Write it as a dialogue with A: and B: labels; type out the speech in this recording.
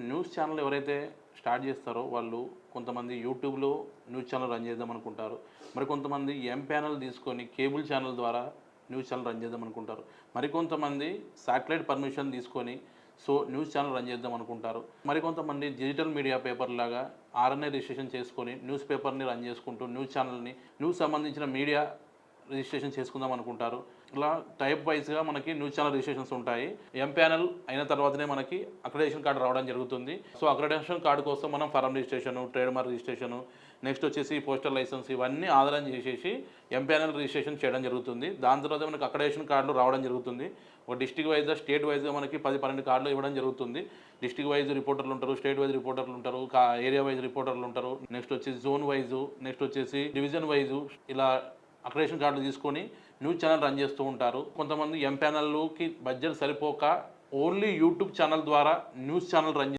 A: News channel ఎవరైతే start చేస్తారో వాళ్ళు కొంతమంది యూట్యూబ్లో న్యూస్ ఛానల్ రన్ చేద్దాం అనుకుంటారు. మరి కొంతమంది ప్యానెల్ తీసుకొని కేబుల్ ఛానల్ ద్వారా న్యూస్ ఛానల్ రన్ చేద్దాం అనుకుంటారు. మరికొంతమంది శాటిలైట్ పర్మిషన్ తీసుకొని న్యూస్ ఛానల్ రన్ చేద్దాం అనుకుంటారు. మరికొంతమంది డిజిటల్ మీడియా పేపర్ లాగా ఆర్ఎన్ఐ రిజిస్ట్రేషన్ చేసుకొని న్యూస్ పేపర్ని రన్ చేసుకుంటూ న్యూస్ ఛానల్ని సంబంధించిన మీడియా రిజిస్ట్రేషన్ చేసుకుందాం అనుకుంటారు. ఇలా టైప్ వైజ్గా మనకి న్యూస్ ఛానల్ రిజిస్ట్రేషన్స్ ఉంటాయి. ప్యానెల్ అయిన తర్వాతనే మనకి అక్రెడిటేషన్ కార్డు రావడం జరుగుతుంది. అక్రెడిటేషన్ కార్డు కోసం మనం form registration, trade mark registration, next వచ్చేసి పోస్టల్ లైసెన్స్ ఇవన్నీ ఆధారం చేసేసి ప్యానెల్ రిజిస్ట్రేషన్ చేయడం జరుగుతుంది. దాని తర్వాత మనకి అక్రెడిటేషన్ కార్డులు రావడం జరుగుతుంది. ఒక డిస్ట్రిక్ట్ వైజ్గా స్టేట్ వైజ్గా మనకి 10-12 కార్డులు ఇవ్వడం జరుగుతుంది. డిస్ట్రిక్ట్ వైజ్ రిపోర్టర్లు ఉంటారు, స్టేట్ వైజ్ రిపోర్టర్లు ఉంటారు, ఏరియా వైజ్ రిపోర్టర్లు ఉంటారు, నెక్స్ట్ వచ్చేసి జోన్ వైజు, నెక్స్ట్ వచ్చేసి డివిజన్ వైజు ఇలా అక్రెడిటేషన్ కార్డులు తీసుకొని న్యూస్ ఛానల్ రన్ చేస్తూ ఉంటారు. కొంతమంది ప్యానెల్కి బడ్జెట్ సరిపోక ఓన్లీ యూట్యూబ్ ఛానల్ ద్వారా న్యూస్ ఛానల్ రన్